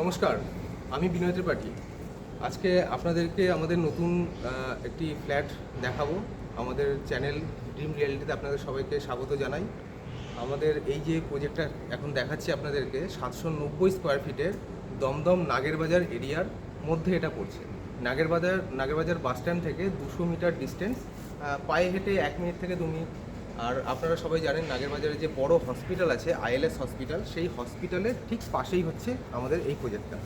নমস্কার, আমি বিনয় ত্রিপাঠী। আজকে আপনাদেরকে আমাদের নতুন একটি ফ্ল্যাট দেখাবো। আমাদের চ্যানেল ড্রিম রিয়ালিটিতে আপনাদের সবাইকে স্বাগত জানাই। আমাদের এই যে প্রজেক্টটা এখন দেখাচ্ছি আপনাদেরকে 790 স্কোয়ার ফিটের দমদম নাগেরবাজার এরিয়ার মধ্যে এটা পড়ছে। নাগেরবাজার বাস স্ট্যান্ড থেকে 200 মিটার ডিস্টেন্স, পায়ে হেঁটে 1 মিনিট থেকে 2 মিনিট। আর আপনারা সবাই জানেন নাগেরবাজারে যে বড় হসপিটাল আছে ILS হসপিটাল, সেই হসপিটালের ঠিক পাশেই হচ্ছে আমাদের এই প্রজেক্টটা।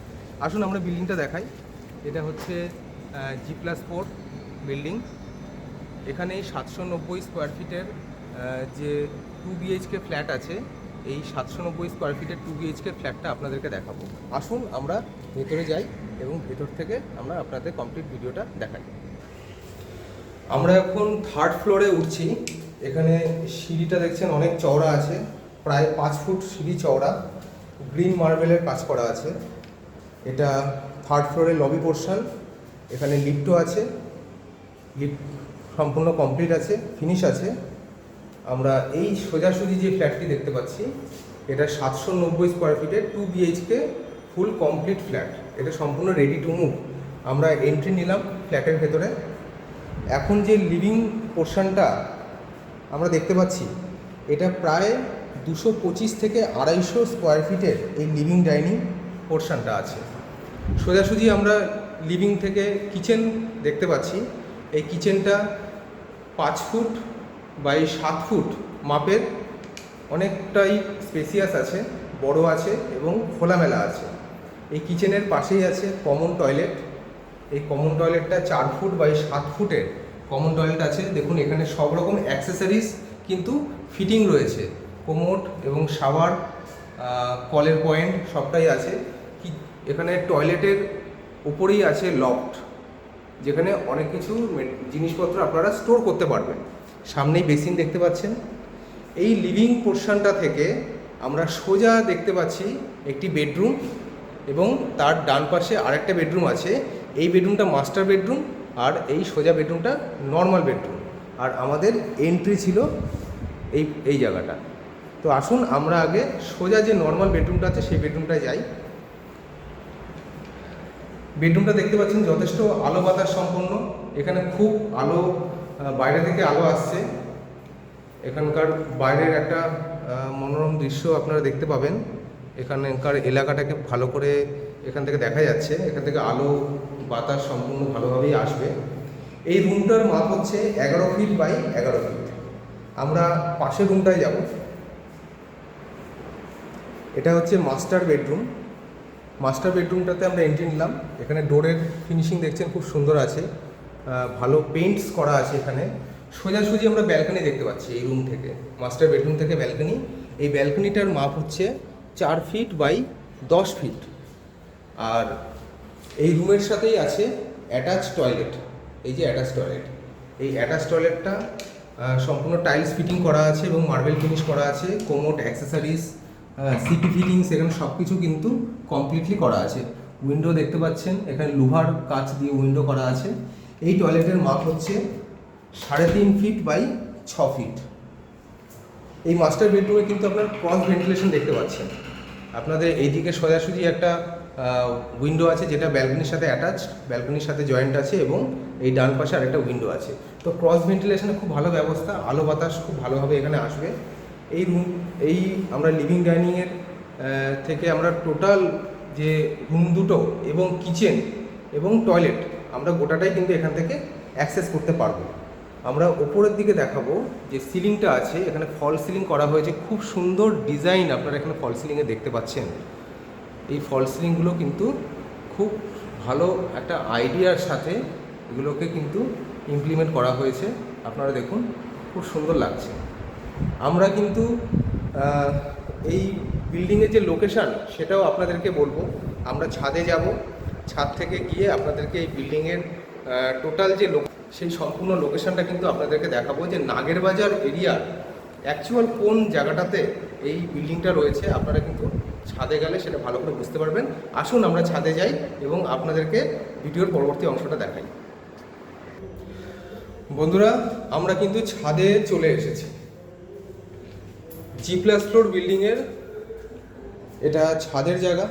আসুন আমরা বিল্ডিংটা দেখাই। এটা হচ্ছে G+4 বিল্ডিং। এখানে 790 স্কোয়ার ফিটের যে 2 BHK ফ্ল্যাট আছে, এই 790 স্কোয়ার ফিটের 2 BHK ফ্ল্যাটটা আপনাদেরকে দেখাবো। আসুন আমরা ভেতরে যাই এবং ভেতর থেকে আমরা আপনাদের কমপ্লিট ভিডিওটা দেখাই। আমরা এখন 3rd ফ্লোরে উঠছি। এখানে সিঁড়িটা দেখছেন অনেক চওড়া আছে, প্রায় 5 ফুট সিঁড়ি চওড়া, গ্রিন মার্বেলের কাজ করা আছে। এটা 3rd ফ্লোরের লবি পোর্শন। এখানে লিফটও আছে, লিফট সম্পূর্ণ কমপ্লিট আছে, ফিনিশ আছে। আমরা এই সোজাসুজি যে ফ্ল্যাটটি দেখতে পাচ্ছি, এটা 790 স্কোয়ার ফিটের 2 BHK ফুল কমপ্লিট ফ্ল্যাট। এটা সম্পূর্ণ রেডি টু মুভ। আমরা এন্ট্রি নিলাম ফ্ল্যাটের ভেতরে। এখন যে লিভিং পোর্শনটা আমরা দেখতে পাচ্ছি, এটা প্রায় 225 থেকে 250 স্কোয়ার ফিটের এই লিভিং ডাইনিং পোর্শনটা আছে। সোজাসুজি আমরা লিভিং থেকে কিচেন দেখতে পাচ্ছি। এই কিচেনটা 5 ফুট বাই 7 ফুট মাপের, অনেকটাই স্পেসিয়াস আছে, বড় আছে এবং খোলামেলা আছে। এই কিচেনের পাশেই আছে কমন টয়লেট। এই কমন টয়লেটটা 4 ফুট বাই 7 ফুটের কমন টয়লেট আছে। দেখুন এখানে সব রকম অ্যাক্সেসরিজ কিন্তু ফিটিং রয়েছে, কোমোড এবং শাওয়ার, কলের পয়েন্ট সবটাই আছে। এখানে টয়লেটের উপরেই আছে লফট, যেখানে অনেক কিছু জিনিসপত্র আপনারা স্টোর করতে পারবেন। সামনেই বেসিন দেখতে পাচ্ছেন। এই লিভিং পোর্শনটা থেকে আমরা সোজা দেখতে পাচ্ছি একটি বেডরুম এবং তার ডান পাশে আরেকটা বেডরুম আছে। এই বেডরুমটা মাস্টার বেডরুম আর এই সোজা বেডরুমটা নর্মাল বেডরুম। আর আমাদের এন্ট্রি ছিল এই জায়গাটা। তো আসুন আমরা আগে সোজা যে নর্মাল বেডরুমটা আছে সেই বেডরুমটায় যাই। বেডরুমটা দেখতে পাচ্ছেন যথেষ্ট আলো বাতাস সম্পন্ন। এখানে খুব আলো, বাইরে থেকে আলো আসছে। এখানকার বাইরের একটা মনোরম দৃশ্য আপনারা দেখতে পাবেন। এখানকার এলাকাটাকে ভালো করে এখান থেকে দেখা যাচ্ছে। এখান থেকে আলো বাতাস সম্পূর্ণ ভালোভাবেই আসবে। এই রুমটার মাপ হচ্ছে 11 ফিট বাই 11 ফিট। আমরা পাশের রুমটায় যাব। এটা হচ্ছে মাস্টার বেডরুম। মাস্টার বেডরুমটাতে আমরা এন্ট্রি নিলাম। এখানে ডোরের ফিনিশিং দেখছেন খুব সুন্দর আছে, ভালো পেইন্টস করা আছে। এখানে সোজাসুজি আমরা ব্যালকনি দেখতে পাচ্ছি এই রুম থেকে, মাস্টার বেডরুম থেকে ব্যালকনি। এই ব্যালকনিটার মাপ হচ্ছে 4 ফিট বাই 10 ফিট। আর এই রুমের সাথেই আছে অ্যাটাচ টয়লেট। এই যে অ্যাটাচ টয়লেট, এই অ্যাটাচ টয়লেটটা সম্পূর্ণ টাইলস ফিটিং করা আছে এবং মার্বেল ফিনিশ করা আছে। কোমোড, অ্যাক্সেসরিজ, সিপি ফিটিংস, এখানে সব কিছু কিন্তু কমপ্লিটলি করা আছে। উইন্ডো দেখতে পাচ্ছেন, এখানে লোহার কাচ দিয়ে উইন্ডো করা আছে। এই টয়লেটের মাপ হচ্ছে 3.5 ফিট বাই 6 ফিট। এই মাস্টার বেডরুমে কিন্তু আপনার ক্রস ভেন্টিলেশন দেখতে পাচ্ছেন। আপনাদের এইদিকে সোজাসুজি একটা উইন্ডো আছে যেটা ব্যালকনির সাথে অ্যাটাচ, ব্যালকনির সাথে জয়েন্ট আছে, এবং এই ডান পাশে আরেকটা উইন্ডো আছে। তো ক্রস ভেন্টিলেশনের খুব ভালো ব্যবস্থা, আলো বাতাস খুব ভালোভাবে এখানে আসবে। এই আমরা লিভিং ডাইনিংয়ের থেকে আমরা টোটাল যে রুম দুটো এবং কিচেন এবং টয়লেট আমরা গোটাটাই কিন্তু এখান থেকে অ্যাক্সেস করতে পারবো। আমরা ওপরের দিকে দেখাবো যে সিলিংটা আছে, এখানে ফল সিলিং করা হয়েছে, খুব সুন্দর ডিজাইন আপনারা এখানে ফল সিলিংয়ে দেখতে পাচ্ছেন। এই ফল সিলিংগুলো কিন্তু খুব ভালো একটা আইডিয়ার সাথে এগুলোকে কিন্তু ইমপ্লিমেন্ট করা হয়েছে। আপনারা দেখুন খুব সুন্দর লাগছে। আমরা কিন্তু এই বিল্ডিংয়ের যে লোকেশান সেটাও আপনাদেরকে বলবো। আমরা ছাদে যাব, ছাদ থেকে গিয়ে আপনাদেরকে এই বিল্ডিংয়ের টোটাল যে সেই সম্পূর্ণ লোকেশানটা কিন্তু আপনাদেরকে দেখাবো, যে নাগেরবাজার এরিয়ার অ্যাকচুয়াল কোন জায়গাটাতে এই বিল্ডিংটা রয়েছে। আপনারা কিন্তু ছাদে গেলে সেটা ভালো করে বুঝতে পারবেন। আসুন আমরা ছাদে যাই এবং আপনাদেরকে ভিডিওর পরবর্তী অংশটা দেখাই। বন্ধুরা, আমরা কিন্তু ছাদে চলে এসেছি। G+4 বিল্ডিংয়ের এটা ছাদের জায়গা।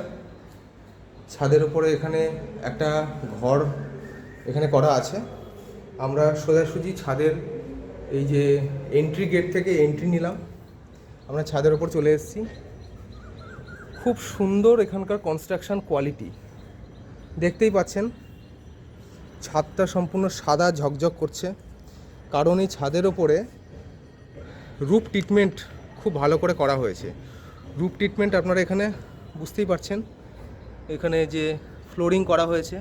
ছাদের উপরে এখানে একটা ঘর এখানে করা আছে। আমরা সোজাসুজি ছাদের এই যে এন্ট্রি গেট থেকে এন্ট্রি নিলাম, আমরা ছাদের ওপর চলে এসেছি। খুব সুন্দর এখানকার কনস্ট্রাকশন কোয়ালিটি, দেখতেই পাচ্ছেন ছাদটা সম্পূর্ণ সাদা ঝকঝক করছে, কারণ এই ছাদের ওপরে রুফ ট্রিটমেন্ট খুব ভালো করে করা হয়েছে। রুফ ট্রিটমেন্ট আপনারা এখানে বুঝতেই পারছেন, এখানে যে ফ্লোরিং করা হয়েছে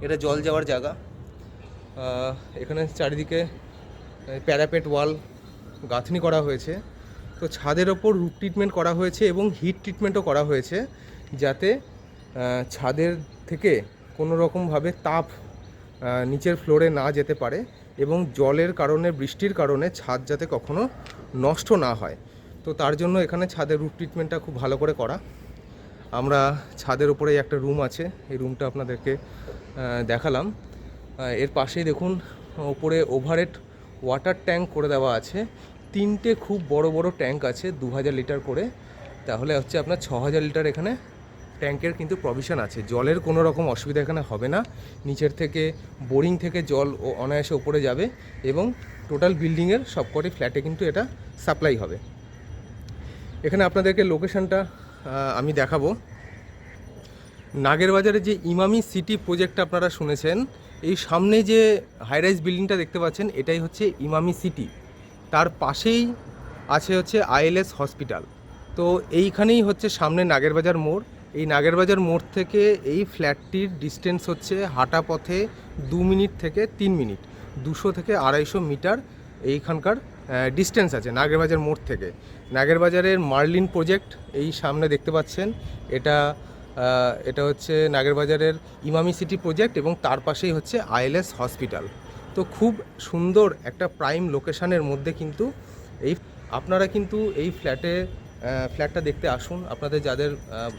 এটা জল যাওয়ার জায়গা। এখানে চারিদিকে প্যারাপেট ওয়াল গাঁথনি করা হয়েছে। তো ছাদের ওপর রুফ ট্রিটমেন্ট করা হয়েছে এবং হিট ট্রিটমেন্টও করা হয়েছে, যাতে ছাদের থেকে কোনো রকমভাবে তাপ নিচের ফ্লোরে না যেতে পারে এবং জলের কারণে, বৃষ্টির কারণে ছাদ যাতে কখনো নষ্ট না হয়। তো তার জন্য এখানে ছাদের রুফ ট্রিটমেন্টটা খুব ভালো করে করা। আমরা ছাদের উপরেই একটা রুম আছে, এই রুমটা আপনাদেরকে দেখালাম। এর পাশেই দেখুন ওপরে ওভারহেড ওয়াটার ট্যাঙ্ক করে দেওয়া আছে। 3টে খুব বড় বড় ট্যাঙ্ক আছে 2000 লিটার করে, তাহলে হচ্ছে আপনার 6000 লিটার এখানে ট্যাঙ্কের কিন্তু প্রভিশন আছে। জলের কোনো রকম অসুবিধা এখানে হবে না। নিচের থেকে বোরিং থেকে জল অনায়াসে ওপরে যাবে এবং টোটাল বিল্ডিংয়ের সবকটি ফ্ল্যাটে কিন্তু এটা সাপ্লাই হবে। এখানে আপনাদেরকে লোকেশনটা আমি দেখাবো। নাগেরবাজারে যে ইমামি সিটি প্রজেক্টটা আপনারা শুনেছেন, এই সামনে যে হাইরাইজ বিল্ডিংটা দেখতে পাচ্ছেন এটাই হচ্ছে ইমামি সিটি। তার পাশেই আছে হচ্ছে আইএলএস হসপিটাল। তো এইখানেই হচ্ছে সামনে নাগেরবাজার মোড়। এই নাগেরবাজার মোড় থেকে এই ফ্ল্যাটটির ডিস্টেন্স হচ্ছে হাঁটা পথে 2 মিনিট থেকে 3 মিনিট, 200 থেকে 250 মিটার এইখানকার ডিস্টেন্স আছে নাগেরবাজার মোড় থেকে। নাগেরবাজারের মার্লিন প্রজেক্ট এই সামনে দেখতে পাচ্ছেন, এটা হচ্ছে নাগেরবাজারের ইমামি সিটি প্রজেক্ট এবং তার পাশেই হচ্ছে আইএলএস হসপিটাল। তো খুব সুন্দর একটা প্রাইম লোকেশনের মধ্যে কিন্তু আপনারা কিন্তু এই ফ্ল্যাটটা দেখতে আসুন। আপনাদের যাদের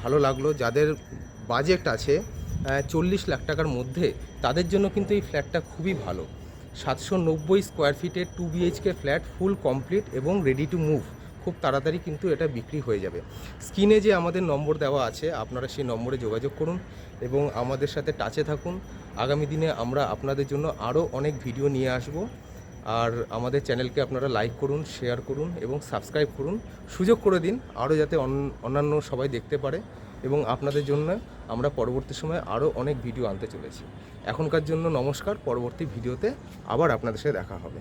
ভালো লাগলো, যাদের বাজেট আছে 40 লাখ টাকার মধ্যে, তাদের জন্য কিন্তু এই ফ্ল্যাটটা খুবই ভালো। 790 স্কোয়ার ফিটের 2 BHK ফ্ল্যাট, ফুল কমপ্লিট এবং রেডি টু মুভ। খুব তাড়াতাড়ি কিন্তু এটা বিক্রি হয়ে যাবে। স্ক্রিনে যে আমাদের নম্বর দেওয়া আছে, আপনারা সেই নম্বরে যোগাযোগ করুন এবং আমাদের সাথে টাচে থাকুন। আগামী দিনে আমরা আপনাদের জন্য আরও অনেক ভিডিও নিয়ে আসব। আর আমাদের চ্যানেলকে আপনারা লাইক করুন, শেয়ার করুন এবং সাবস্ক্রাইব করুন। সুযোগ করে দিন আরও যাতে অন্যান্য সবাই দেখতে পারে এবং আপনাদের জন্য আমরা পরবর্তী সময়ে আরও অনেক ভিডিও আনতে চলেছি। এখনকার জন্য নমস্কার, পরবর্তী ভিডিওতে আবার আপনাদের সাথে দেখা হবে।